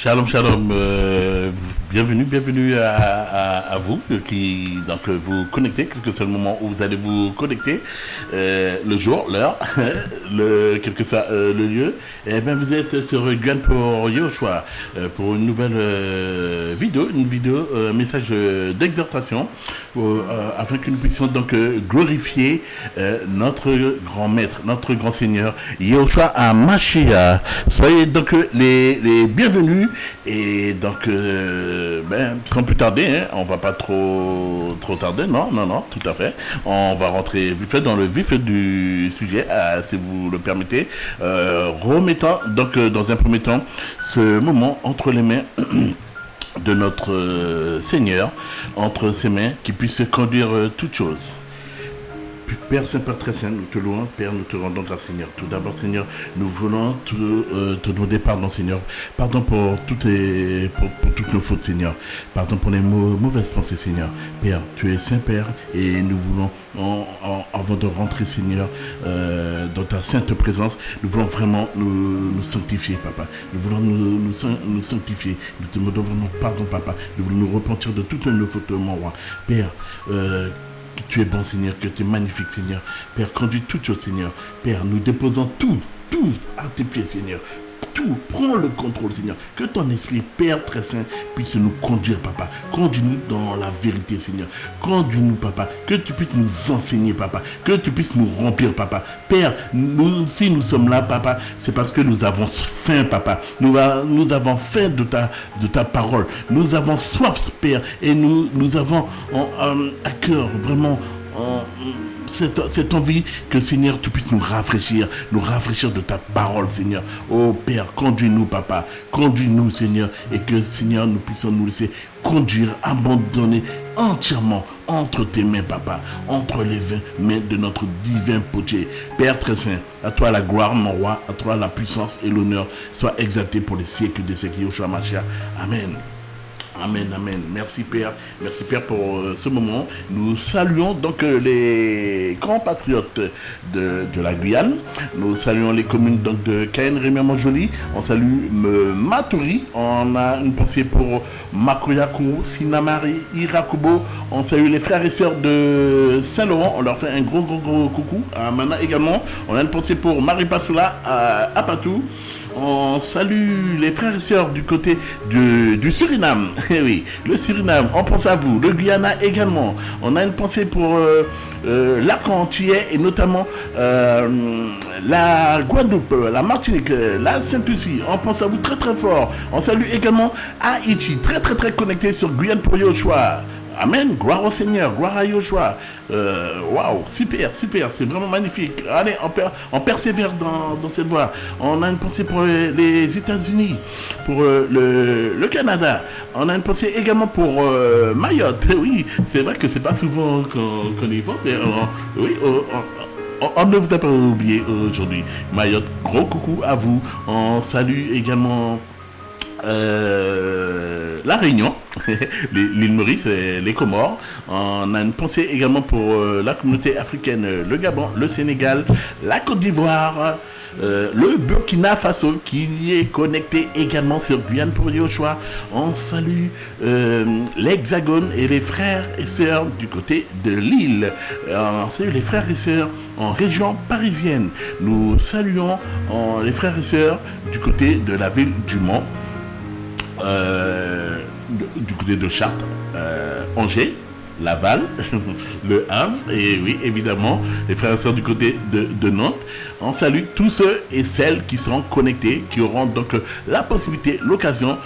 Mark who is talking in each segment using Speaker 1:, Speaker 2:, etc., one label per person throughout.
Speaker 1: Shalom, shalom. Bienvenue à vous qui vous connectez, quel que soit le moment où vous allez vous connecter, le jour, l'heure, quel que soit le lieu. Et bien vous êtes sur Guyane pour Yoshua pour une nouvelle vidéo, un message d'exhortation afin que nous puissions donc glorifier notre grand maître, notre grand Seigneur Yoshua à Mashiach. Soyez donc les bienvenus et donc sans plus tarder, on va pas trop tarder, non, tout à fait. On va rentrer vite fait dans le vif du sujet, si vous le permettez, remettant donc dans un premier temps ce moment entre les mains de notre Seigneur, entre ses mains qui puisse conduire toutes choses. Père Saint, Père très saint, nous te louons, Père, nous te rendons grâce, Seigneur. Tout d'abord, Seigneur, nous voulons te demander pardon, Seigneur. Pardon pour toutes nos fautes, Seigneur. Pardon pour les mauvaises pensées, Seigneur. Père, tu es Saint Père et nous voulons, avant de rentrer, Seigneur, dans ta sainte présence, nous voulons vraiment nous sanctifier, Papa. Nous voulons nous sanctifier. Nous te demandons vraiment pardon, Papa. Nous voulons nous repentir de toutes nos fautes, mon roi. Père, que tu es bon, Seigneur, que tu es magnifique, Seigneur. Père, conduis toutes choses, Seigneur. Père, nous déposons tout à tes pieds, Seigneur. Tout, prends le contrôle, Seigneur. Que ton esprit, Père très saint, puisse nous conduire, Papa. Conduis-nous dans la vérité, Seigneur. Conduis-nous, Papa. Que tu puisses nous enseigner, Papa. Que tu puisses nous remplir, Papa. Père, si nous sommes là, Papa, c'est parce que nous avons faim, Papa. Nous avons faim de ta parole. Nous avons soif, Père. Et nous avons à cœur, vraiment, cette envie que, Seigneur, tu puisses nous rafraîchir de ta parole, Seigneur. Oh Père, conduis-nous, Papa, conduis-nous, Seigneur, et que, Seigneur, nous puissions nous laisser conduire, abandonner entièrement entre tes mains, Papa, entre les mains de notre divin potier. Père très saint, à toi la gloire, mon roi, à toi la puissance et l'honneur soient exaltés pour les siècles des siècles. Yoshua Mashiach. Amen. Amen. Merci Père pour ce moment. Nous saluons donc les grands patriotes de la Guyane. Nous saluons les communes donc de Cayenne, Rémy-Montjoly. On salue Maturi. On a une pensée pour Makoyakou, Sinamari, Irakubo. On salue les frères et sœurs de Saint-Laurent. On leur fait un gros coucou. À Mana également. On a une pensée pour Marie Passoula à Apatou. On salue les frères et sœurs du côté du Suriname. Oui, le Suriname, on pense à vous. Le Guyana également. On a une pensée pour l'Arc-en-Antillais et notamment la Guadeloupe, la Martinique, la Sainte-Lucie. On pense à vous très très fort. On salue également Haïti, très très très connecté sur Guyane pour Yoshua. Amen, gloire au Seigneur, gloire à Yoshua. Waouh, super, c'est vraiment magnifique. Allez, on persévère dans cette voie. On a une pensée pour les États-Unis, pour le Canada. On a une pensée également pour Mayotte. Oui, c'est vrai que c'est pas souvent qu'on y pense, mais on ne vous a pas oublié aujourd'hui. Mayotte, gros coucou à vous. On salue également la Réunion, l'île Maurice, les Comores. On a une pensée également pour la communauté africaine, le Gabon, le Sénégal, la Côte d'Ivoire, le Burkina Faso qui est connecté également sur Guyane pour Yoshua. On salue l'Hexagone et les frères et sœurs du côté de l'île. On salue les frères et sœurs en région parisienne. Nous saluons les frères et sœurs du côté de la ville du Mans. Du côté de Chartres, Angers, Laval, Le Havre et oui, évidemment, les frères et sœurs du côté de Nantes. On salue tous ceux et celles qui seront connectés, qui auront donc la possibilité, l'occasion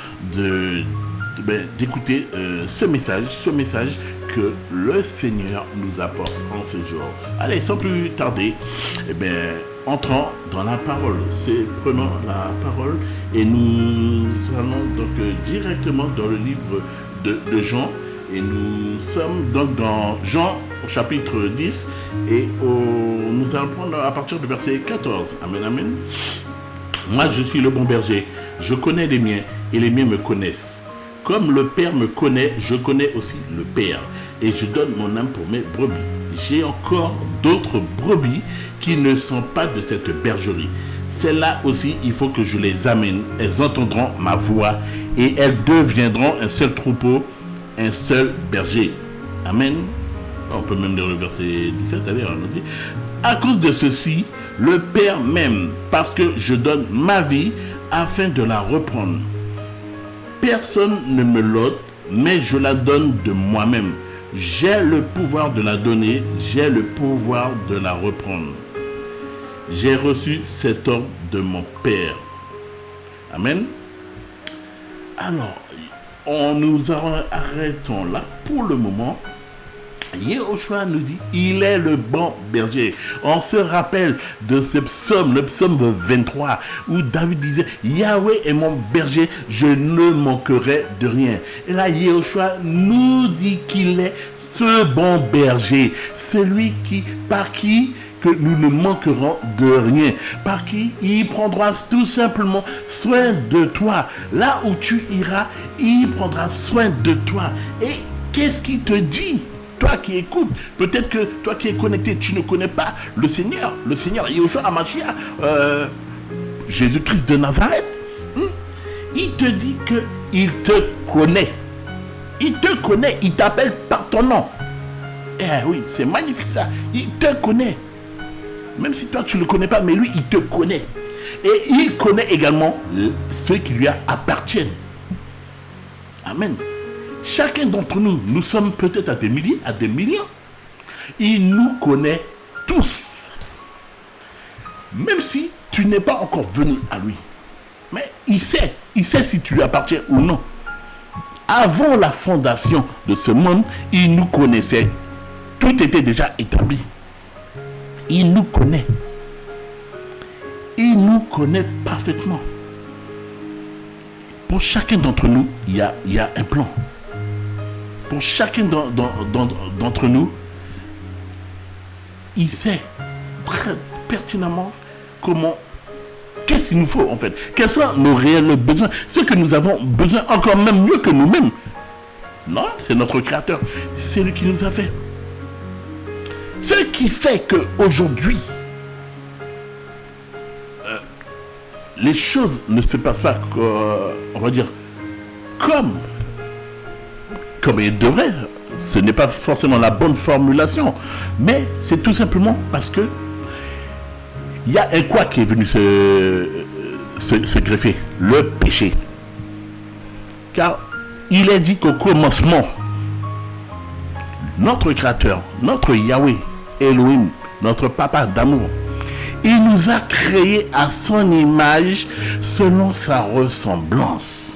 Speaker 1: d'écouter ce message que le Seigneur nous apporte en ce jour. Allez, sans plus tarder, entrons dans la parole. Prenons la parole et nous allons donc directement dans le livre de Jean. Et nous sommes donc dans Jean au chapitre 10 et nous allons prendre à partir du verset 14. Amen, amen. Moi, je suis le bon berger. Je connais les miens et les miens me connaissent. Comme le Père me connaît, je connais aussi le Père. Et je donne mon âme pour mes brebis. J'ai encore d'autres brebis qui ne sont pas de cette bergerie. Celles-là aussi, il faut que je les amène. Elles entendront ma voix et elles deviendront un seul troupeau, un seul berger. Amen. On peut même lire le verset 17, allez, on nous dit. À cause de ceci, le Père m'aime, parce que je donne ma vie afin de la reprendre. Personne ne me l'ôte, mais je la donne de moi-même. J'ai le pouvoir de la donner, j'ai le pouvoir de la reprendre. J'ai reçu cet ordre de mon Père. Amen. Alors, arrêtons là pour le moment. Yehoshua nous dit, il est le bon berger. On se rappelle de ce psaume, le psaume 23, où David disait, Yahweh est mon berger, je ne manquerai de rien. Et là, Yehoshua nous dit qu'il est ce bon berger, celui par qui que nous ne manquerons de rien, par qui il prendra tout simplement soin de toi. Là où tu iras, il prendra soin de toi. Et qu'est-ce qu'il te dit? Toi qui écoutes, peut-être que toi qui es connecté, tu ne connais pas le Seigneur Yehoshua HaMashiach, Jésus-Christ de Nazareth. Il te dit qu'il te connaît. Il te connaît, il t'appelle par ton nom. Eh oui, c'est magnifique ça. Il te connaît. Même si toi tu ne le connais pas, mais lui, il te connaît. Et il connaît également ceux qui lui appartiennent. Amen. Chacun d'entre nous, nous sommes peut-être à des milliers, à des millions. Il nous connaît tous. Même si tu n'es pas encore venu à lui. Mais il sait si tu lui appartiens ou non. Avant la fondation de ce monde, il nous connaissait. Tout était déjà établi. Il nous connaît. Il nous connaît parfaitement. Pour chacun d'entre nous, il y a un plan. Pour chacun d'entre nous, il sait très pertinemment qu'est-ce qu'il nous faut en fait. Quels sont nos réels besoins. Ce que nous avons besoin encore même mieux que nous-mêmes. Non, c'est notre Créateur. C'est lui qui nous a fait. Ce qui fait qu'aujourd'hui, les choses ne se passent pas, on va dire, comme il devrait. Ce n'est pas forcément la bonne formulation, mais c'est tout simplement parce que il y a un quoi qui est venu se greffer, le péché. Car il est dit qu'au commencement, notre Créateur, notre Yahweh, Elohim, notre Papa d'amour, il nous a créés à son image selon sa ressemblance.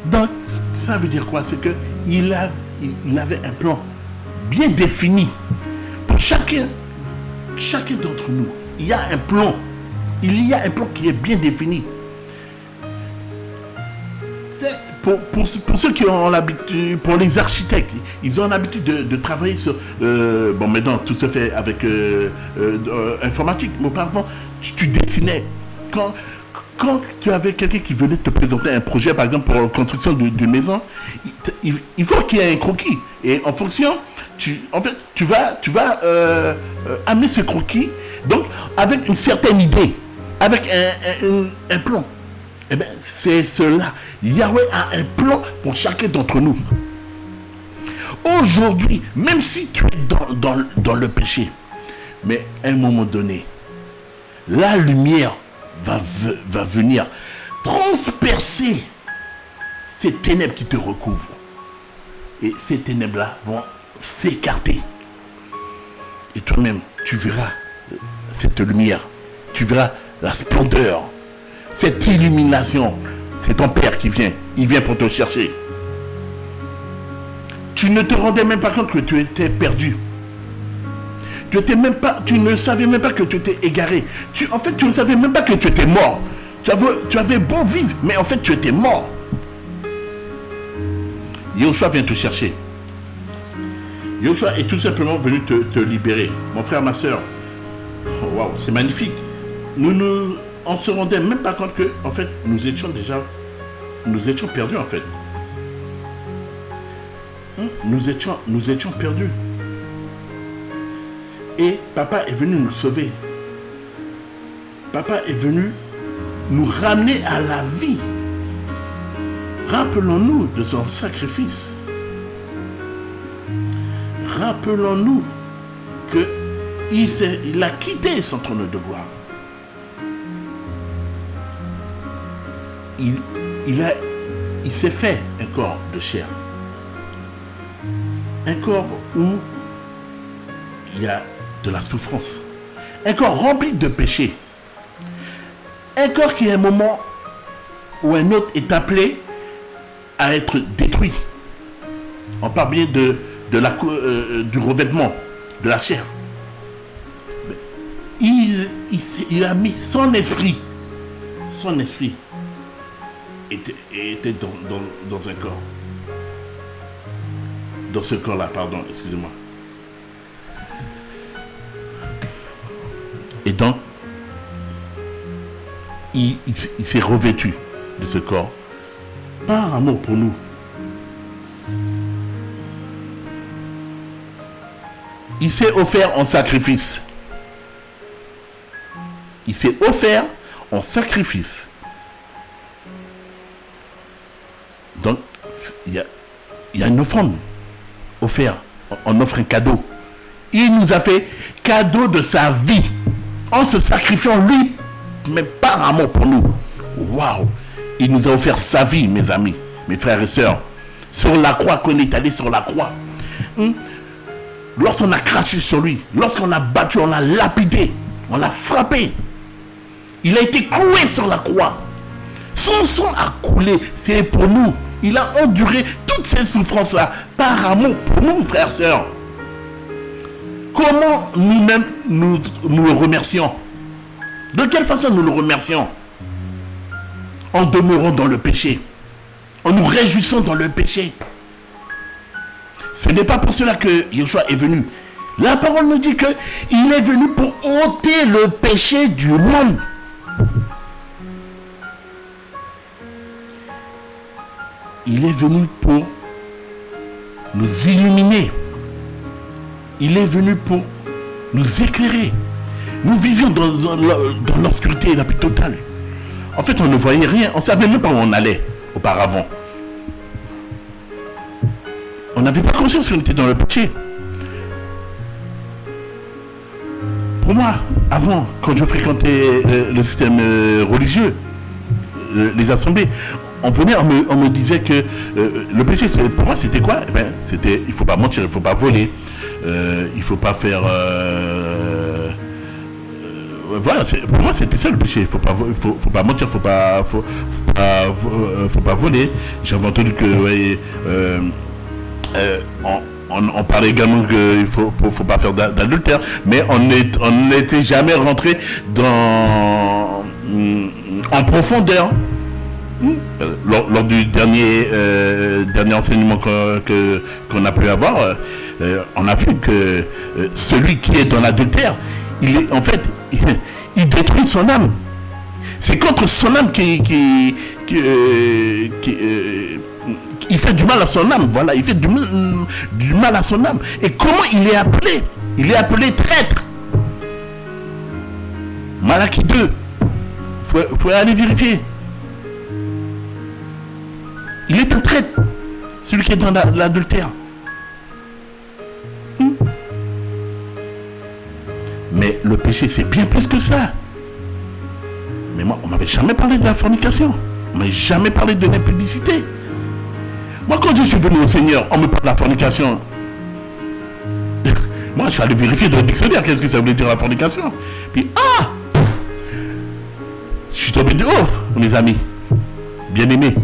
Speaker 1: Donc, ça veut dire quoi? C'est qu'il avait un plan bien défini pour chacun d'entre nous. Il y a un plan. Il y a un plan qui est bien défini. C'est pour ceux qui ont l'habitude, pour les architectes, ils ont l'habitude de travailler sur... bon, maintenant, tout se fait avec informatique. Mais auparavant, tu dessinais. Quand tu avais quelqu'un qui venait te présenter un projet, par exemple, pour la construction d'une maison, il faut qu'il y ait un croquis. Et en fonction, tu vas amener ce croquis, donc, avec une certaine idée, avec un plan. Eh bien, c'est cela. Yahweh a un plan pour chacun d'entre nous. Aujourd'hui, même si tu es dans le péché, mais à un moment donné, la lumière va venir transpercer ces ténèbres qui te recouvrent. Et ces ténèbres-là vont s'écarter. Et toi-même, tu verras cette lumière. Tu verras la splendeur. Cette illumination. C'est ton Père qui vient. Il vient pour te chercher. Tu ne te rendais même pas compte que tu étais perdu. Tu ne savais même pas que tu étais égaré. En fait, tu ne savais même pas que tu étais mort. Tu avais beau vivre, mais en fait, tu étais mort. Yehoshua vient te chercher. Yehoshua est tout simplement venu te libérer. Mon frère, ma soeur, waouh, c'est magnifique. On se rendait même pas compte que, en fait, nous étions perdus, en fait. Nous étions perdus. Et papa est venu nous sauver. Papa est venu nous ramener à la vie. Rappelons-nous de son sacrifice. Rappelons-nous qu'il a quitté son trône de gloire. Il s'est fait un corps de chair. Un corps où il y a de la souffrance. Un corps rempli de péchés. Un corps qui à un moment ou un autre est appelé à être détruit. On parle bien du revêtement, de la chair. Il a mis son esprit. Son esprit était dans un corps. Dans ce corps-là, pardon, excusez-moi. Et donc, il s'est revêtu de ce corps par amour pour nous. Il s'est offert en sacrifice. Il s'est offert en sacrifice. Donc, il y a une offrande offerte. On offre un cadeau. Il nous a fait cadeau de sa vie en se sacrifiant lui, mais par amour pour nous. Waouh! Il nous a offert sa vie, mes amis, mes frères et sœurs. Sur la croix, qu'on est allé sur la croix. Lorsqu'on a craché sur lui, lorsqu'on l'a battu, on l'a lapidé, on l'a frappé. Il a été cloué sur la croix. Son sang a coulé, c'est pour nous. Il a enduré toutes ces souffrances-là par amour pour nous, frères et sœurs. Comment nous-mêmes nous le remercions? De quelle façon nous le remercions? En demeurant dans le péché, en nous réjouissant dans le péché. Ce n'est pas pour cela que Yeshua est venu. La parole nous dit qu'il est venu pour ôter le péché du monde. Il est venu pour nous illuminer. Il est venu pour nous éclairer. Nous vivions dans l'obscurité la plus totale. En fait, on ne voyait rien. On ne savait même pas où on allait auparavant. On n'avait pas conscience qu'on était dans le péché. Pour moi, avant, quand je fréquentais le système religieux, les assemblées, on me disait que le péché, pour moi, c'était quoi? C'était, il ne faut pas mentir, il ne faut pas voler, il ne faut pas faire... voilà, pour moi, c'était ça le péché. Il ne faut pas mentir, il ne faut pas voler. J'avais entendu que... on parlait également qu'il ne faut pas faire d'adultère, mais on n'était jamais rentré en profondeur. Lors du dernier enseignement qu'on a pu avoir, on a vu que celui qui est dans l'adultère, il détruit son âme. C'est contre son âme il fait du mal à son âme. Voilà, il fait du mal à son âme. Et comment il est appelé? Il est appelé traître. Malachie 2. Faut aller vérifier. Il est un traître, celui qui est dans l'adultère. Mais le péché, c'est bien plus que ça. Mais moi, on ne m'avait jamais parlé de la fornication. On ne m'avait jamais parlé de l'impudicité. Moi, quand je suis venu au Seigneur, on me parle de la fornication. Moi, je suis allé vérifier dans le dictionnaire qu'est-ce que ça voulait dire la fornication. Puis, je suis tombé de haut, mes amis. Bien-aimés.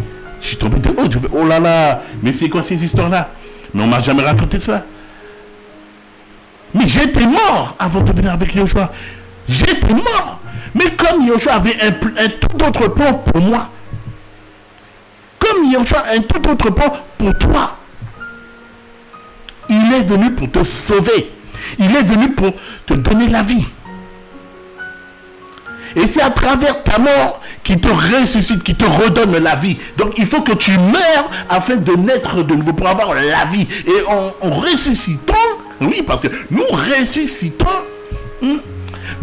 Speaker 1: Je suis tombé de haut. Je fais, oh là là, mais c'est quoi ces histoires-là? Mais on ne m'a jamais raconté ça. Mais j'étais mort avant de venir avec Yeshua. J'étais mort. Mais comme Yeshua avait un tout autre plan pour moi, comme Yeshua a un tout autre plan pour toi, il est venu pour te sauver. Il est venu pour te donner la vie. Et c'est à travers ta mort qui te ressuscite, qui te redonne la vie. Donc il faut que tu meurs afin de naître de nouveau pour avoir la vie. Et en ressuscitant, oui, parce que nous ressuscitons,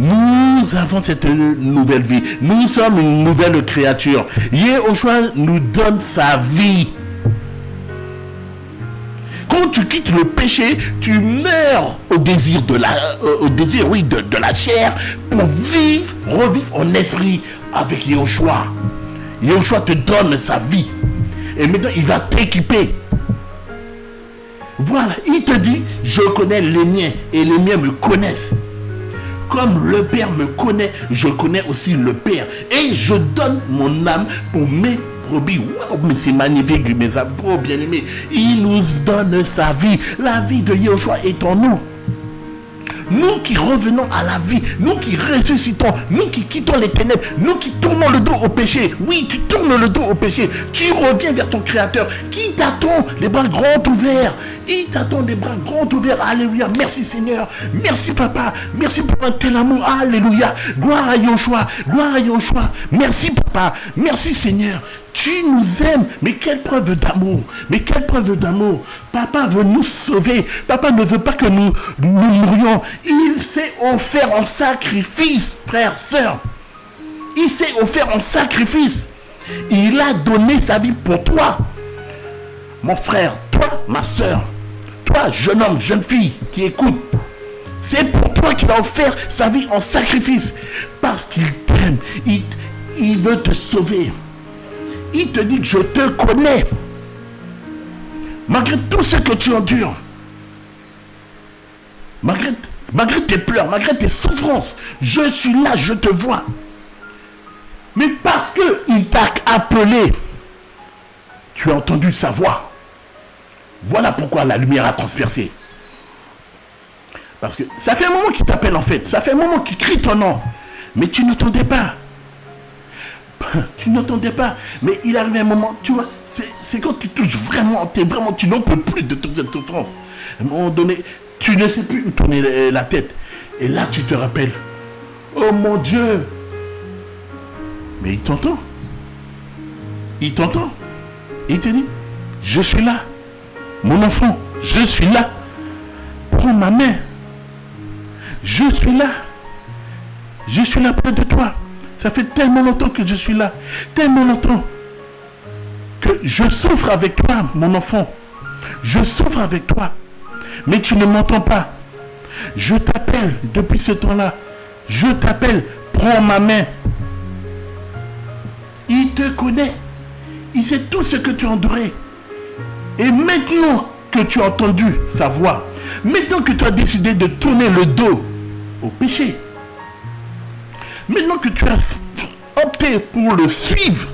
Speaker 1: Nous avons cette nouvelle vie. Nous sommes une nouvelle créature. Yahushua nous donne sa vie. Quand tu quittes le péché, tu meurs au désir de la chair pour revivre en esprit avec Yahushua. Yahushua te donne sa vie. Et maintenant, il va t'équiper. Voilà, il te dit, je connais les miens et les miens me connaissent. Comme le Père me connaît, je connais aussi le Père. Et je donne mon âme pour mes brebis. Wow, mais c'est magnifique, mes amis, trop bien aimés. Il nous donne sa vie. La vie de Yahushua est en nous. Nous qui revenons à la vie, nous qui ressuscitons, nous qui quittons les ténèbres, nous qui tournons le dos au péché. Oui, tu tournes le dos au péché. Tu reviens vers ton Créateur qui t'attend les bras grands ouverts. Il t'attend les bras grands ouverts. Alléluia. Merci Seigneur. Merci Papa. Merci pour un tel amour. Alléluia. Gloire à Yahushua. Gloire à Yahushua. Merci Papa. Merci Seigneur. Tu nous aimes. Mais quelle preuve d'amour. Mais quelle preuve d'amour. Papa veut nous sauver. Papa ne veut pas que nous mourions. Il s'est offert en sacrifice, frère, sœur. Il s'est offert en sacrifice. Il a donné sa vie pour toi. Mon frère, toi, ma sœur, toi, jeune homme, jeune fille qui écoute, c'est pour toi qu'il a offert sa vie en sacrifice. Parce qu'il t'aime. Il veut te sauver. Il te dit que je te connais. Malgré tout ce que tu endures, malgré tes pleurs, malgré tes souffrances, je suis là, je te vois. Mais parce qu'il t'a appelé, tu as entendu sa voix. Voilà pourquoi la lumière a transpercé. Parce que ça fait un moment qu'il t'appelle en fait. Ça fait un moment qu'il crie ton nom. Mais tu n'entendais pas. Tu n'entendais pas. Mais il arrive un moment, tu vois, c'est quand tu touches vraiment, tu n'en peux plus de toute cette souffrance. À un moment donné, tu ne sais plus où tourner la tête. Et là, tu te rappelles. Oh mon Dieu. Mais il t'entend. Il t'entend. Et il te dit, je suis là. Mon enfant, je suis là. Prends ma main. Je suis là. Je suis là près de toi. Ça fait tellement longtemps que je suis là. Tellement longtemps que je souffre avec toi, mon enfant. Je souffre avec toi. Mais tu ne m'entends pas. Je t'appelle depuis ce temps-là. Je t'appelle. Prends ma main. Il te connaît. Il sait tout ce que tu as enduré. Et maintenant que tu as entendu sa voix, maintenant que tu as décidé de tourner le dos au péché, maintenant que tu as opté pour le suivre,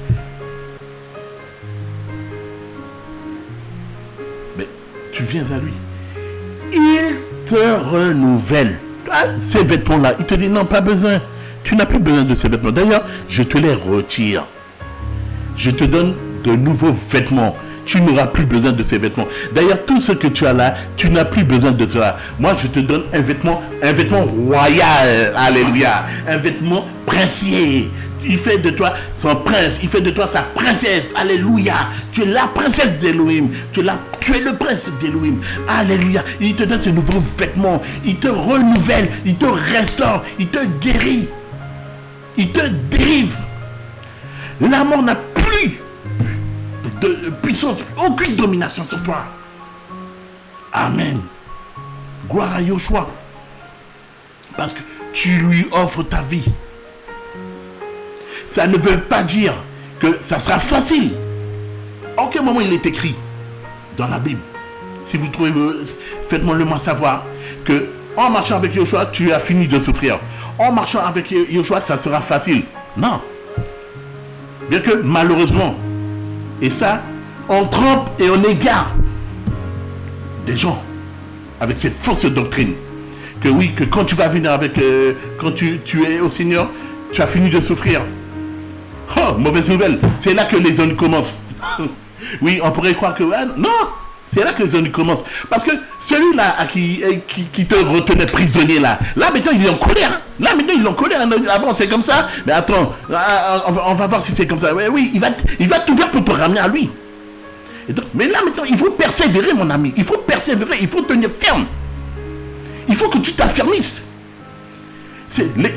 Speaker 1: mais tu viens à lui. Il te renouvelle. Ces vêtements-là, il te dit non, pas besoin. Tu n'as plus besoin de ces vêtements. D'ailleurs, je te les retire. Je te donne de nouveaux vêtements. Tu n'auras plus besoin de ces vêtements. D'ailleurs, tout ce que tu as là, tu n'as plus besoin de cela. Moi, je te donne un vêtement royal. Alléluia. Un vêtement princier. Il fait de toi son prince. Il fait de toi sa princesse. Alléluia. Tu es la princesse d'Élohim. Tu es le prince d'Élohim. Alléluia. Il te donne ce nouveau vêtement. Il te renouvelle. Il te restaure. Il te guérit. Il te délivre. La mort n'a plus de puissance, aucune domination sur toi. Amen. Gloire à Yahushua. Parce que tu lui offres ta vie. Ça ne veut pas dire que ça sera facile. À aucun moment il est écrit dans la Bible. Si vous trouvez, faites-moi le moi savoir que en marchant avec Yahushua, tu as fini de souffrir. En marchant avec Yahushua, ça sera facile. Non. Bien que malheureusement, et ça, on trompe et on égare des gens avec cette fausse doctrine. Que oui, que quand tu vas venir avec, quand tu es au Seigneur, tu as fini de souffrir. Oh, mauvaise nouvelle, c'est là que les zones commencent. Oui, on pourrait croire que, non, c'est là que les zones commencent. Parce que celui-là qui te retenait prisonnier là maintenant il est en colère. Là maintenant il est en colère. Ah bon, c'est comme ça. Mais attends, on va voir si c'est comme ça. Oui, il va tout faire pour te ramener à lui. Et donc, mais là maintenant il faut persévérer, mon ami. Il faut persévérer, il faut tenir ferme. Il faut que tu t'affermisses.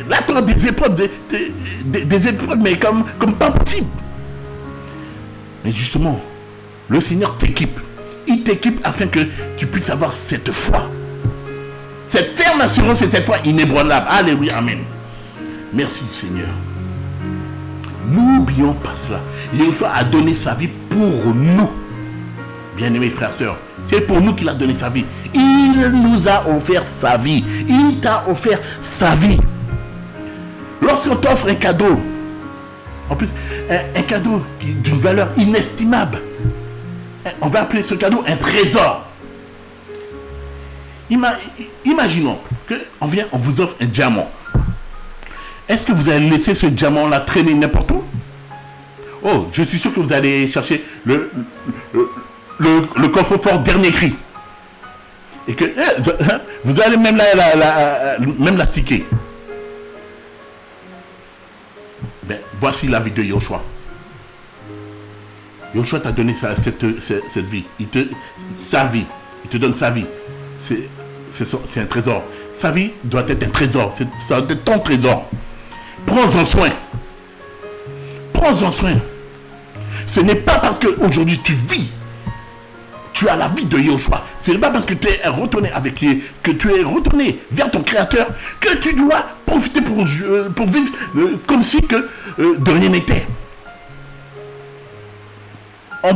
Speaker 1: Là, des épreuves, des épreuves, mais comme pas possible. Mais justement, le Seigneur t'équipe. Il t'équipe afin que tu puisses avoir cette foi. Cette ferme assurance et cette foi inébranlable. Alléluia, amen. Merci Seigneur. N'oublions pas cela. Yeshua a donné sa vie pour nous. Bien-aimés frères et sœurs, c'est pour nous qu'il a donné sa vie. Il nous a offert sa vie. Il t'a offert sa vie. Lorsqu'on t'offre un cadeau, en plus, un cadeau d'une valeur inestimable, on va appeler ce cadeau un trésor. Imaginons qu'on vous offre un diamant. Est-ce que vous allez laisser ce diamant-là traîner n'importe où? Oh, je suis sûr que vous allez chercher le coffre-fort dernier cri. Et que vous allez même la sticker. Ben, voici la vie de Yoshua. Yoshua t'a donné cette vie. Sa vie. Il te donne sa vie. C'est un trésor. Sa vie doit être un trésor. Ça doit être ton trésor. Prends-en soin. Prends-en soin. Ce n'est pas parce qu'aujourd'hui tu vis, tu as la vie de Yoshua. Ce n'est pas parce que tu es retourné que tu es retourné vers ton Créateur que tu dois profiter pour vivre comme si de rien n'était. En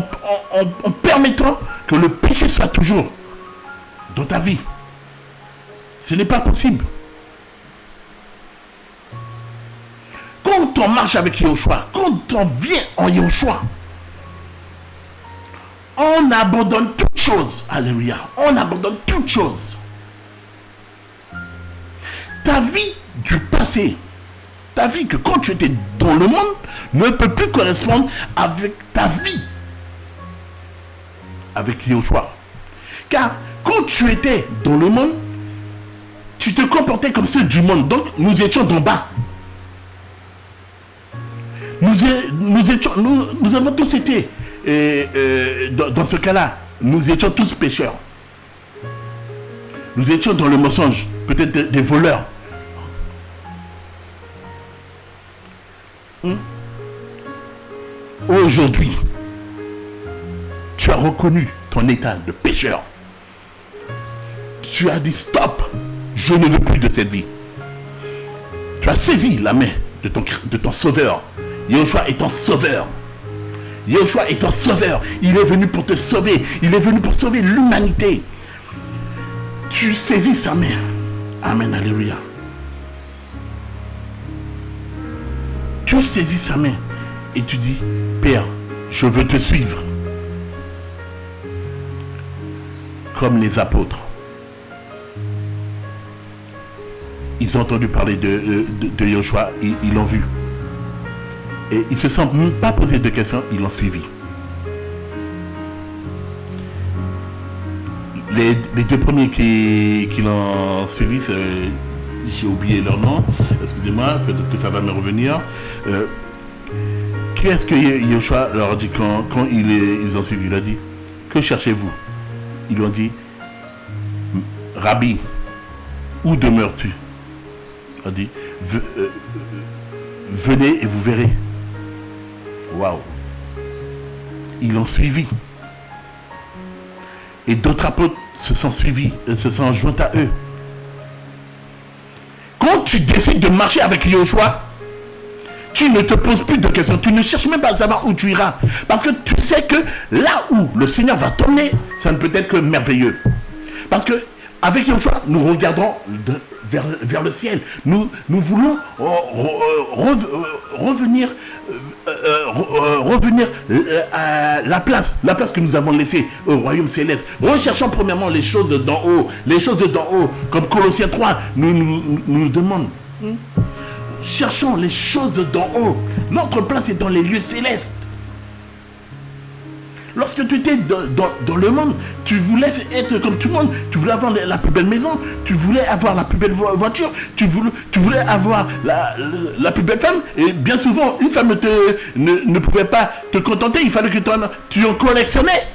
Speaker 1: permettant que le péché soit toujours dans ta vie. Ce n'est pas possible. Quand on marche avec Yoshua, quand on vient en Yoshua, on abandonne toutes choses. Alléluia. On abandonne toutes choses. Ta vie du passé, ta vie que quand tu étais dans le monde, ne peut plus correspondre avec ta vie avec Yoshua. Car quand tu étais dans le monde, tu te comportais comme ceux du monde. Donc nous étions d'en bas. Nous avons tous été dans ce cas-là. Nous étions tous pécheurs. Nous étions dans le mensonge, peut-être des voleurs. Aujourd'hui, tu as reconnu ton état de pécheur. Tu as dit stop, je ne veux plus de cette vie. Tu as saisi la main de ton sauveur. Yoshua est ton sauveur. Yoshua est ton sauveur. Il est venu pour te sauver. Il est venu pour sauver l'humanité. Tu saisis sa main. Amen, alléluia. Tu saisis sa main et tu dis, Père, je veux te suivre. Comme les apôtres. Ils ont entendu parler de Yoshua, ils l'ont vu. Et ils ne se sont même pas posé de questions, ils l'ont suivi. Les deux premiers qui l'ont suivi, j'ai oublié leur nom, excusez-moi, peut-être que ça va me revenir. Qu'est-ce que Yoshua leur a dit quand ils ont suivi? Il a dit, que cherchez-vous? Ils lui ont dit, Rabbi, où demeures-tu? Il a dit, venez et vous verrez. Waouh! Ils l'ont suivi. Et d'autres apôtres se sont suivis, se sont joints à eux. Quand tu décides de marcher avec Yoshua, tu ne te poses plus de questions. Tu ne cherches même pas à savoir où tu iras. Parce que tu sais que là où le Seigneur va t'emmener, ça ne peut être que merveilleux. Parce que avec Yoshua, nous regardons vers le ciel. Nous voulons revenir à la place que nous avons laissée au royaume céleste. Recherchons premièrement les choses d'en haut. Les choses d'en haut, comme Colossiens 3 nous demande. Cherchons les choses d'en haut. Notre place est dans les lieux célestes. Lorsque tu étais dans le monde, tu voulais être comme tout le monde. Tu voulais avoir la plus belle maison. Tu voulais avoir la plus belle voiture. Tu voulais avoir la plus belle femme. Et bien souvent, une femme ne pouvait pas te contenter. Il fallait que tu en collectionnais.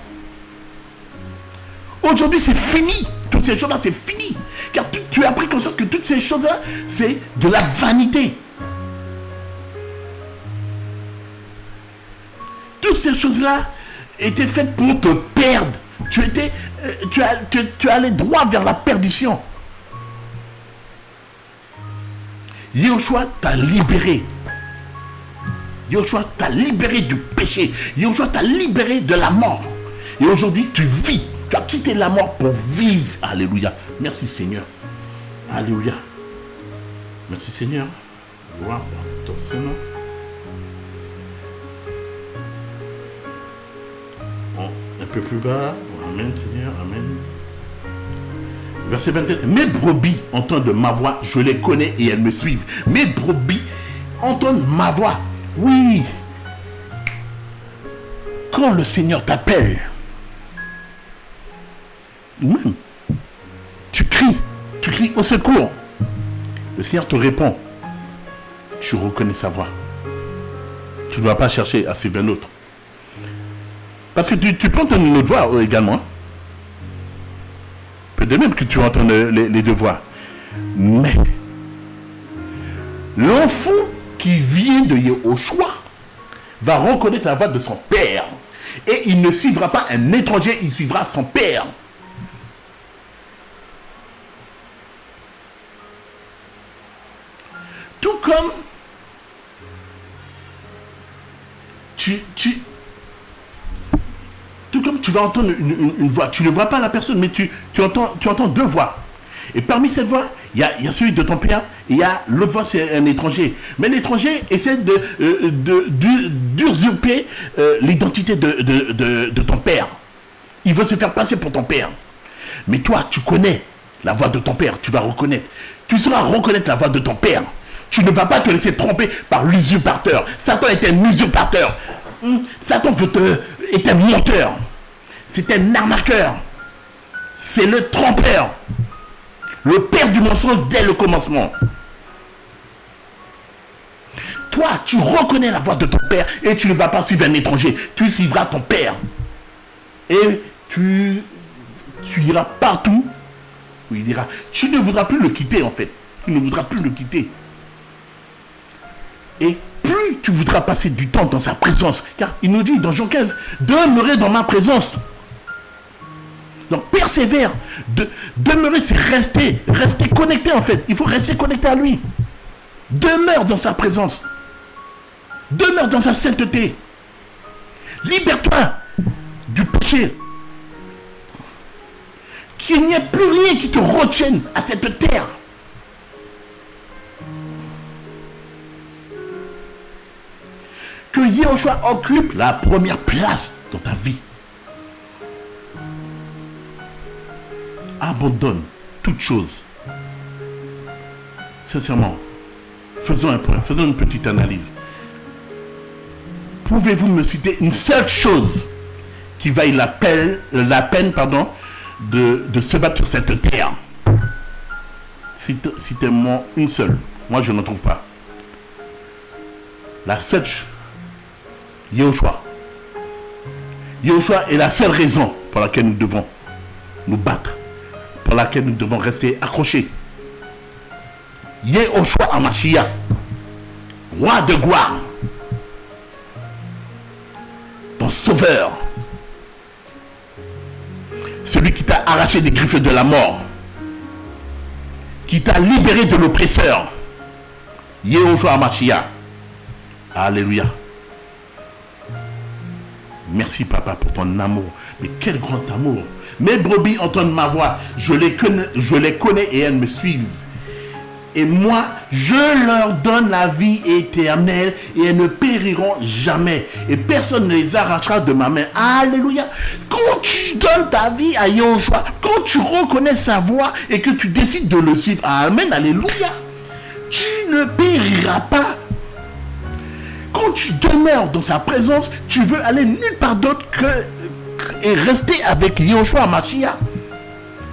Speaker 1: Aujourd'hui, c'est fini. Toutes ces choses-là, c'est fini. Car tu as pris conscience que toutes ces choses-là, c'est de la vanité. Toutes ces choses-là étaient faites pour te perdre. Tu allais droit vers la perdition. Yahushua t'a libéré. Yahushua t'a libéré du péché. Yahushua t'a libéré de la mort. Et aujourd'hui, tu vis. Tu as quitté la mort pour vivre. Alléluia. Merci Seigneur. Alléluia. Merci Seigneur. Gloire à ton Seigneur. Un peu plus bas. Amen Seigneur. Amen. Verset 27. Mes brebis entendent ma voix. Je les connais et elles me suivent. Mes brebis entendent ma voix. Oui. Quand le Seigneur t'appelle, même, tu cries au secours. Le Seigneur te répond. Tu reconnais sa voix. Tu ne vas pas chercher à suivre un autre. Parce que tu peux entendre une autre voix également. Peut-être même que tu entends les deux voix. Mais l'enfant qui vient de Yahushua va reconnaître la voix de son père. Et il ne suivra pas un étranger, il suivra son père. Tout comme tu vas entendre une voix, tu ne vois pas la personne, mais tu entends deux voix. Et parmi cette voix, il y a celui de ton père, et il y a l'autre voix, c'est un étranger. Mais l'étranger essaie d'usurper l'identité de ton père. Il veut se faire passer pour ton père. Mais toi, tu connais la voix de ton père, tu vas reconnaître. Tu sauras reconnaître la voix de ton père. Tu ne vas pas te laisser tromper par l'usurpateur. Satan est un usurpateur. Satan est un menteur. C'est un arnaqueur. C'est le trompeur. Le père du mensonge dès le commencement. Toi, tu reconnais la voix de ton père et tu ne vas pas suivre un étranger. Tu suivras ton père. Et tu iras partout où il ira. Tu ne voudras plus le quitter en fait. Tu ne voudras plus le quitter. Et plus tu voudras passer du temps dans sa présence. Car il nous dit dans Jean 15, demeurer dans ma présence. Donc persévère. Demeurer, c'est rester connecté en fait. Il faut rester connecté à lui. Demeure dans sa présence. Demeure dans sa sainteté. Libère-toi du péché. Qu'il n'y ait plus rien qui te retienne à cette terre. Que Yahushua occupe la première place dans ta vie. Abandonne toute chose. Sincèrement, faisons un point, faisons une petite analyse. Pouvez-vous me citer une seule chose qui vaille la peine de se battre sur cette terre? Citez-moi une seule. Moi, je n'en trouve pas. La seule, Yahushua. Yahushua est la seule raison pour laquelle nous devons nous battre, pour laquelle nous devons rester accrochés. Yahushua Hamashiach, roi de gloire, ton sauveur, celui qui t'a arraché des griffes de la mort, qui t'a libéré de l'oppresseur. Yahushua Hamashiach. Alléluia. Merci papa pour ton amour. Mais quel grand amour. Mes brebis entendent ma voix. Je les connais et elles me suivent. Et moi, je leur donne la vie éternelle et elles ne périront jamais. Et personne ne les arrachera de ma main. Alléluia. Quand tu donnes ta vie à Yahushua, quand tu reconnais sa voix et que tu décides de le suivre, amen, alléluia, tu ne périras pas. Quand tu demeures dans sa présence, tu veux aller nulle part d'autre et rester avec Yahushua Hamashiach.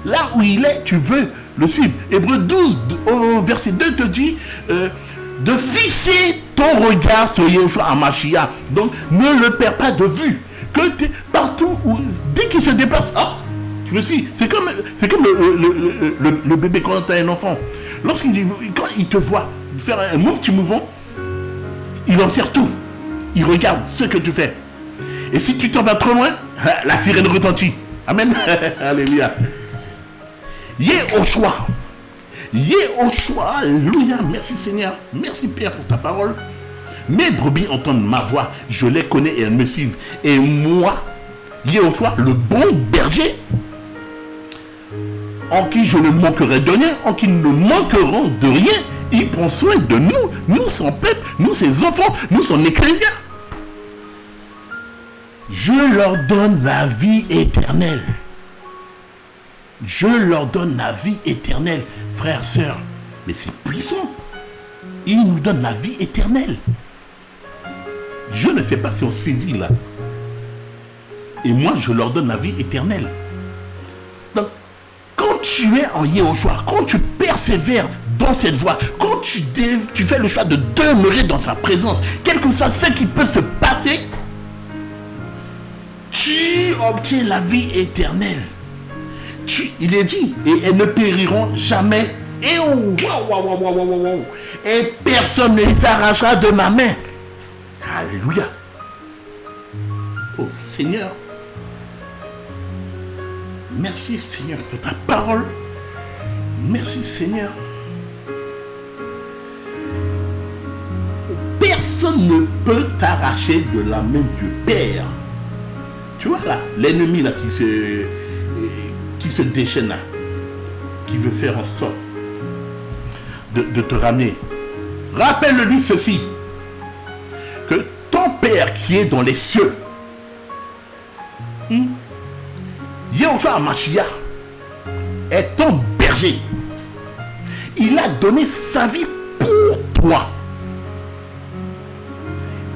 Speaker 1: Là où il est, tu veux le suivre. Hébreux 12, au verset 2 te dit de fixer ton regard sur Yahushua Hamashiach. Donc, ne le perds pas de vue. Que partout où, dès qu'il se déplace, Tu me suis? C'est comme le bébé quand tu as un enfant. Quand il te voit faire un petit mouvement, il observe tout. Il regarde ce que tu fais. Et si tu t'en vas trop loin, la sirène retentit. Amen. Alléluia. Yehoshua. Yehoshua. Alléluia. Merci Seigneur. Merci Père pour ta parole. Mes brebis entendent ma voix. Je les connais et elles me suivent. Et moi, Yehoshua, le bon berger, en qui je ne manquerai de rien, en qui nous ne manquerons de rien, il prend soin de nous, nous son peuple, nous ses enfants, nous son ecclésia. Je leur donne la vie éternelle. Je leur donne la vie éternelle, frères, sœurs. Mais c'est puissant. Il nous donne la vie éternelle. Je ne sais pas si on saisit là. Et moi, je leur donne la vie éternelle. Donc, quand tu es en Yehoshua, quand tu persévères dans cette voie, quand tu fais le choix de demeurer dans sa présence, quel que soit ce qui peut se passer, tu obtiens la vie éternelle. Il est dit, et elles ne périront jamais. Et et personne ne les arrachera de ma main. Alléluia. Oh Seigneur. Merci Seigneur pour ta parole. Merci Seigneur. Personne ne peut t'arracher de la main du Père. Tu vois là, l'ennemi là qui se déchaîne là, qui veut faire en sorte de te ramener. Rappelle-lui ceci, que ton Père qui est dans les cieux, Yehoshua HaMashiach est ton berger. Il a donné sa vie pour toi.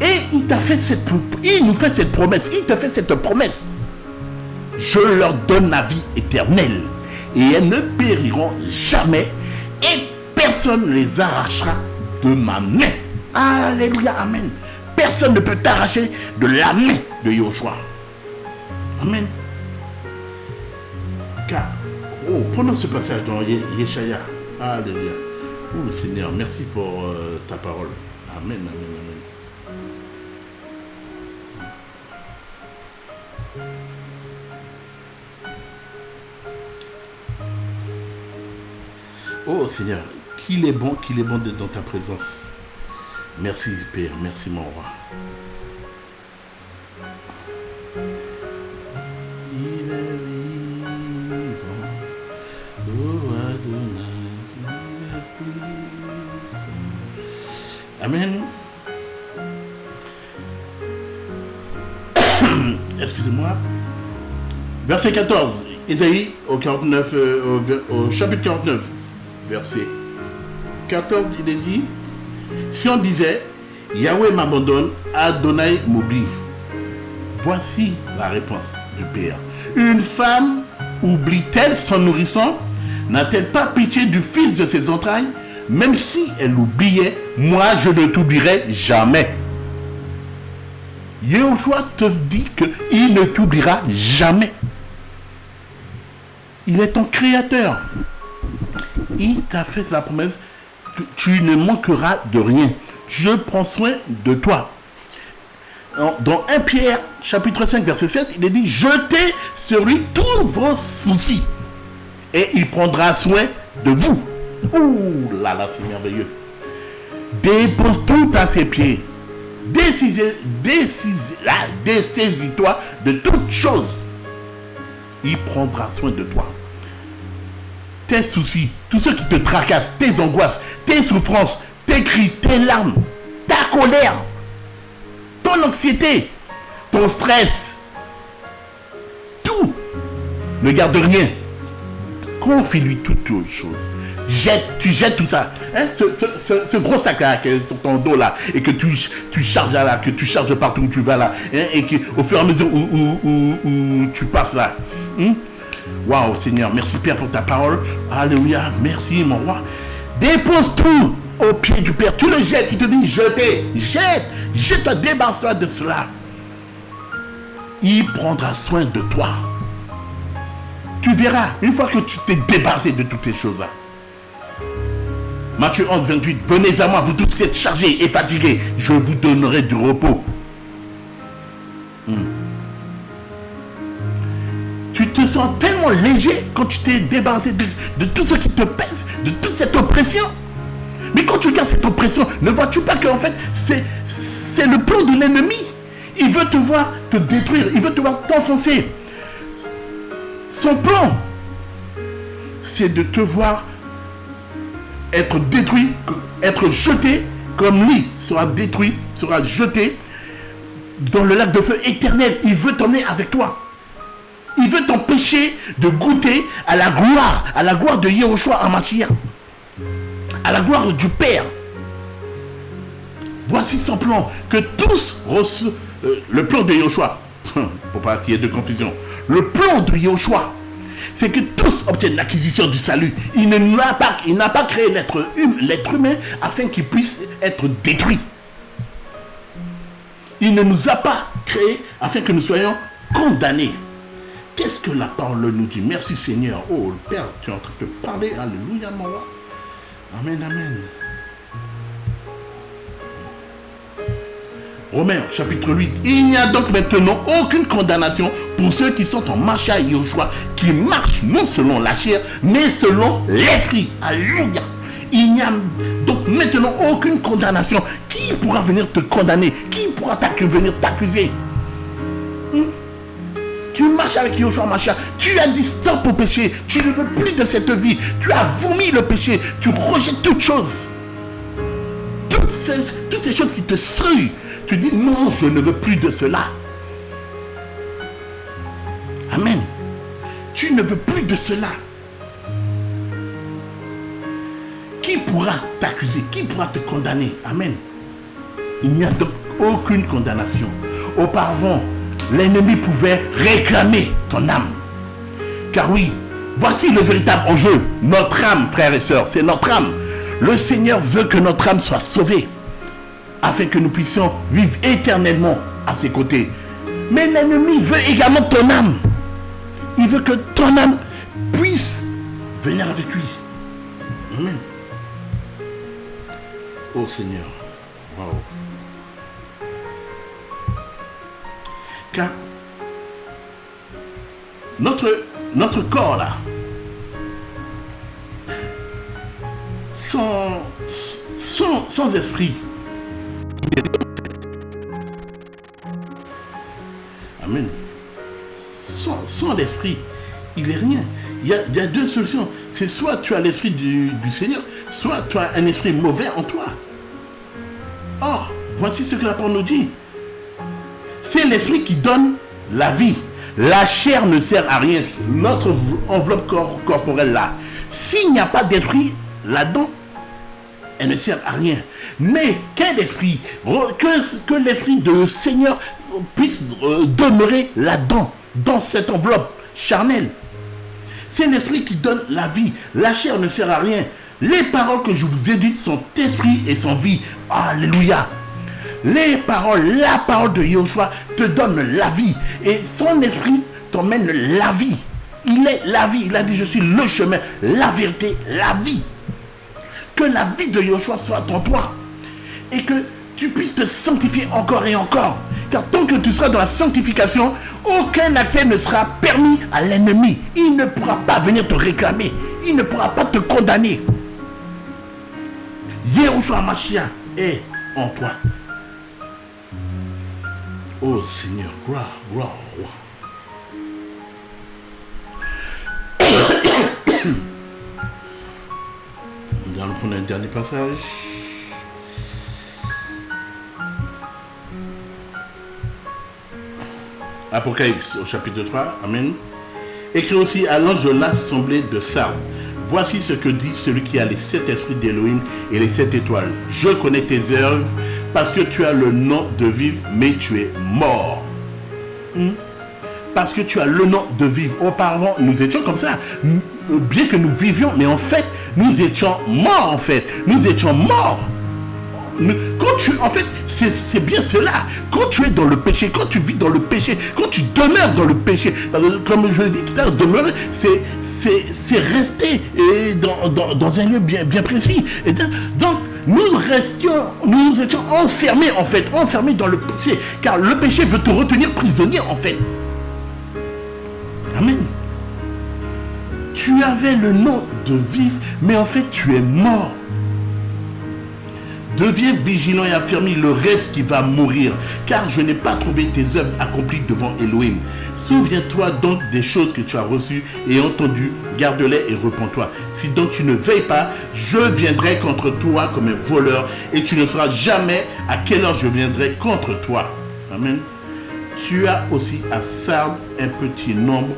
Speaker 1: Et il nous fait cette promesse. Il te fait cette promesse. Je leur donne la vie éternelle. Et elles ne périront jamais. Et personne ne les arrachera de ma main. Alléluia, amen. Personne ne peut t'arracher de la main de Yehoshua. Amen. Car, prenons ce passage dans Yeshaya. Alléluia. Oh Seigneur, merci pour ta parole. Amen, amen, amen. Oh Seigneur, qu'il est bon d'être dans ta présence. Merci Père, merci mon roi. Il est vivant, oh Adonai, il est puissant. Amen. Excusez-moi. Verset 14, Isaïe au chapitre 49. Verset 14, il est dit, si on disait, Yahweh m'abandonne, Adonai m'oublie. Voici la réponse du Père. Une femme oublie-t-elle son nourrisson? N'a-t-elle pas pitié du fils de ses entrailles? Même si elle l'oubliait, moi je ne t'oublierai jamais. Yehoshua te dit qu'il ne t'oubliera jamais. Il est ton créateur. Il t'a fait la promesse que tu ne manqueras de rien. Je prends soin de toi. Dans 1 Pierre, chapitre 5, verset 7, il est dit, jetez sur lui tous vos soucis et il prendra soin de vous. Ouh là là, c'est merveilleux. Dépose tout à ses pieds. Dessaisis-toi de toutes choses. Il prendra soin de toi. Tes soucis, tout ce qui te tracasse, tes angoisses, tes souffrances, tes cris, tes larmes, ta colère, ton anxiété, ton stress, tout. Ne garde rien. Confie-lui toutes choses. Tu jettes tout ça. Hein? Ce gros sac là qui est sur ton dos là et que tu charges là, que tu charges partout où tu vas là, hein? Et qu'au fur et à mesure où tu passes là. Waouh Seigneur, merci Père pour ta parole. Alléluia, merci mon roi. Dépose tout au pied du Père. Tu le jettes, il te dit jette-toi, débarrasse-toi de cela. Il prendra soin de toi. Tu verras, une fois que tu t'es débarrassé de toutes ces choses-là. Matthieu 11, 28. Venez à moi, vous tous qui êtes chargés et fatigués, je vous donnerai du repos. Tu te sens tellement léger quand tu t'es débarrassé de tout ce qui te pèse, de toute cette oppression. Mais quand tu regardes cette oppression, ne vois-tu pas qu'en fait, c'est le plan de l'ennemi. Il veut te voir te détruire, il veut te voir t'enfoncer. Son plan, c'est de te voir être détruit, être jeté, comme lui sera détruit, sera jeté dans le lac de feu éternel. Il veut t'emmener avec toi. Il veut t'empêcher de goûter à la gloire de Yehoshua HaMashiach, à la gloire du Père. Voici son plan, que tous reçoivent le plan de Yehoshua. Pour pas qu'il y ait de confusion. Le plan de Yehoshua, c'est que tous obtiennent l'acquisition du salut. Il n'a pas créé l'être humain afin qu'il puisse être détruit. Il ne nous a pas créés afin que nous soyons condamnés. Qu'est-ce que la parole nous dit? Merci Seigneur. Oh Père, tu es en train de parler. Alléluia mon roi. Amen, amen. Romains chapitre 8. Il n'y a donc maintenant aucune condamnation pour ceux qui sont en Mashiach Yehoshua, qui marchent non selon la chair, mais selon l'esprit. Alléluia. Il n'y a donc maintenant aucune condamnation. Qui pourra venir te condamner? Qui pourra venir t'accuser? Tu marches avec Yehoshua HaMashiach. Tu as dit stop au péché. Tu ne veux plus de cette vie. Tu as vomi le péché. Tu rejettes toutes choses. Toutes ces choses qui te souillent. Tu dis non, je ne veux plus de cela. Amen. Tu ne veux plus de cela. Qui pourra t'accuser? Qui pourra te condamner? Amen. Il n'y a donc aucune condamnation. Auparavant, l'ennemi pouvait réclamer ton âme. Car oui, voici le véritable enjeu. Notre âme, frères et sœurs, c'est notre âme. Le Seigneur veut que notre âme soit sauvée, afin que nous puissions vivre éternellement à ses côtés. Mais l'ennemi veut également ton âme. Il veut que ton âme puisse venir avec lui. Amen. Oh Seigneur. Wow. Car notre corps là, sans esprit, amen, sans l'esprit, il est rien. Il y a deux solutions. C'est soit tu as l'esprit du Seigneur, soit tu as un esprit mauvais en toi. Or, voici ce que la parole nous dit. C'est l'esprit qui donne la vie. La chair ne sert à rien. Notre enveloppe corporelle là. S'il n'y a pas d'esprit là-dedans, elle ne sert à rien. Mais quel esprit? Que l'esprit de Seigneur puisse demeurer là-dedans, dans cette enveloppe charnelle. C'est l'esprit qui donne la vie. La chair ne sert à rien. Les paroles que je vous ai dites sont esprit et sont vie. Alléluia. Les paroles, la parole de Yehoshua te donne la vie. Et son esprit t'emmène la vie. Il est la vie. Il a dit, je suis le chemin, la vérité, la vie. Que la vie de Yehoshua soit en toi. Et que tu puisses te sanctifier encore et encore. Car tant que tu seras dans la sanctification, aucun accès ne sera permis à l'ennemi. Il ne pourra pas venir te réclamer. Il ne pourra pas te condamner. Yehoshua HaMashiach est en toi. Oh Seigneur, gloire, gloire, roi. Nous allons prendre un dernier passage. Apocalypse au chapitre 3, amen. Écrit aussi à l'ange de l'assemblée de Sardes. Voici ce que dit celui qui a les 7 esprits d'Élohim et les 7 étoiles. Je connais tes œuvres parce que tu as le nom de vivre, mais tu es mort. Parce que tu as le nom de vivre. Auparavant, nous étions comme ça. Bien que nous vivions, mais en fait, nous étions morts en fait. Nous étions morts. quand tu, en fait, c'est bien cela. Quand tu es dans le péché, quand tu vis dans le péché, quand tu demeures dans le péché, comme je l'ai dit tout à l'heure, demeurer, c'est rester dans un lieu bien précis. Et donc, nous étions enfermés, en fait, enfermés dans le péché. Car le péché veut te retenir prisonnier, en fait. Amen. Tu avais le nom de vivre, mais en fait, tu es mort. Deviens vigilant et affermis le reste qui va mourir, car je n'ai pas trouvé tes œuvres accomplies devant Elohim. Souviens-toi donc des choses que tu as reçues et entendues, garde-les et repens-toi. Si donc tu ne veilles pas, je viendrai contre toi comme un voleur, et tu ne sauras jamais à quelle heure je viendrai contre toi. Amen. Tu as aussi à Sardes un petit nombre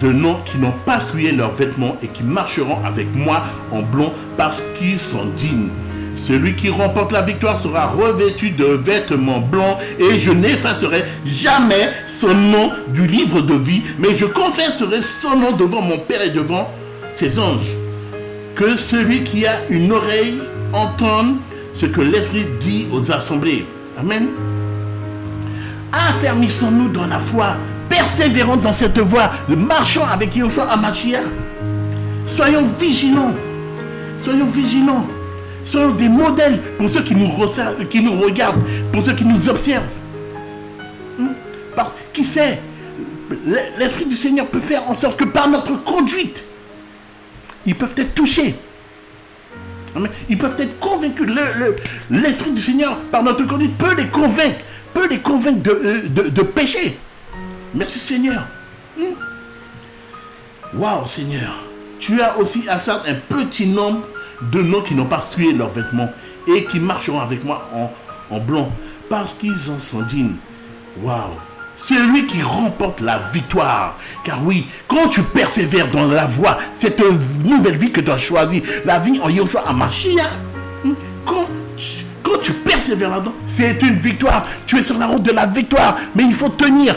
Speaker 1: de noms qui n'ont pas souillé leurs vêtements et qui marcheront avec moi en blond parce qu'ils sont dignes. Celui qui remporte la victoire sera revêtu de vêtements blancs et je n'effacerai jamais son nom du livre de vie, mais je confesserai son nom devant mon Père et devant ses anges. Que celui qui a une oreille entende ce que l'Esprit dit aux assemblées. Amen. Affermissons-nous dans la foi. Persévérons dans cette voie, marchons avec Yahushua Hamashiach. Soyons vigilants. Soyons vigilants. Soyons des modèles pour ceux qui nous regardent, pour ceux qui nous observent. Parce qui sait, l'Esprit du Seigneur peut faire en sorte que par notre conduite, ils peuvent être touchés. Ils peuvent être convaincus. L'Esprit du Seigneur, par notre conduite, peut les convaincre de péché. Merci Seigneur. Waouh Seigneur. Tu as aussi à ça un petit nombre de noms qui n'ont pas souillé leurs vêtements et qui marcheront avec moi en blanc parce qu'ils en sont dignes. Waouh. Celui qui remporte la victoire. Car oui, quand tu persévères dans la voie, cette nouvelle vie que tu as choisie, la vie en Yahushua Hamashiach, quand tu persévères là-dedans, c'est une victoire. Tu es sur la route de la victoire. Mais il faut tenir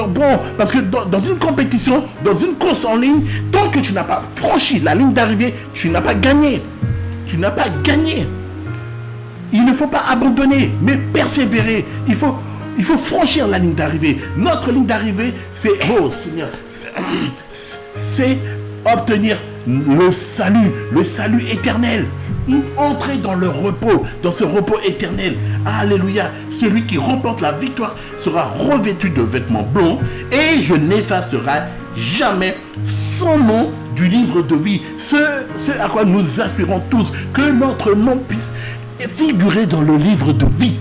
Speaker 1: bon. Parce que dans une compétition, dans une course en ligne, tant que tu n'as pas franchi la ligne d'arrivée, tu n'as pas gagné. Tu n'as pas gagné. Il ne faut pas abandonner, mais persévérer. Il faut franchir la ligne d'arrivée. Notre ligne d'arrivée, c'est, oh Seigneur, c'est obtenir le salut éternel. Entrer dans le repos, dans ce repos éternel. Alléluia. Celui qui remporte la victoire sera revêtu de vêtements blancs et je n'effacerai jamais son nom du livre de vie. Ce à quoi nous aspirons tous, que notre nom puisse figurer dans le livre de vie.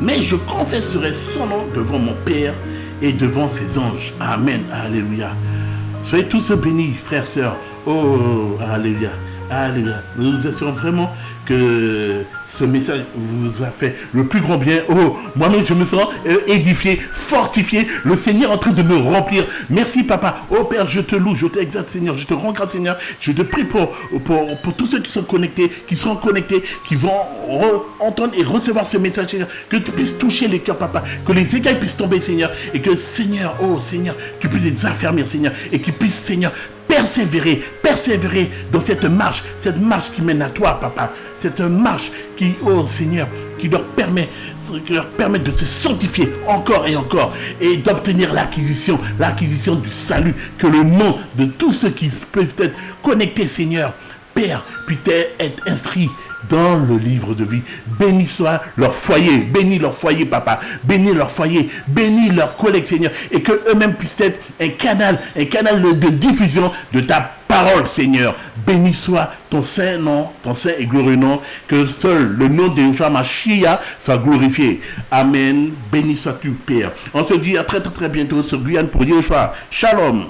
Speaker 1: Mais je confesserai son nom devant mon Père et devant ses anges. Amen. Alléluia. Soyez tous bénis, frères, sœurs. Oh, alléluia. Alléluia. Nous espérons vraiment que ce message vous a fait le plus grand bien. Oh, moi-même je me sens édifié, fortifié. Le Seigneur est en train de me remplir. Merci papa. Oh Père, je te loue, je t'exalte Seigneur. Je te rends grâce Seigneur. Je te prie pour tous ceux qui sont connectés, qui vont entendre et recevoir ce message Seigneur. Que tu puisses toucher les cœurs papa. Que les écailles puissent tomber Seigneur. Et que Seigneur, oh Seigneur, tu puisses les affermir Seigneur. Et qu'ils puissent Seigneur persévérer dans cette marche qui mène à toi, papa. Cette marche qui, oh Seigneur, qui leur permet de se sanctifier encore et encore et d'obtenir l'acquisition du salut, que le nom de tous ceux qui peuvent être connectés, Seigneur, Père, puisse être inscrit dans le livre de vie. Bénis soit leur foyer, papa, bénis leur foyer, bénis leur collègue Seigneur, et que eux-mêmes puissent être un canal de diffusion de ta parole Seigneur. Bénis soit ton saint nom, ton saint et glorieux nom, que seul le nom de Yahushua Hamashiach soit glorifié. Amen. Bénis sois-tu Père. On se dit à très très très bientôt sur Guyane pour Yahushua. Shalom.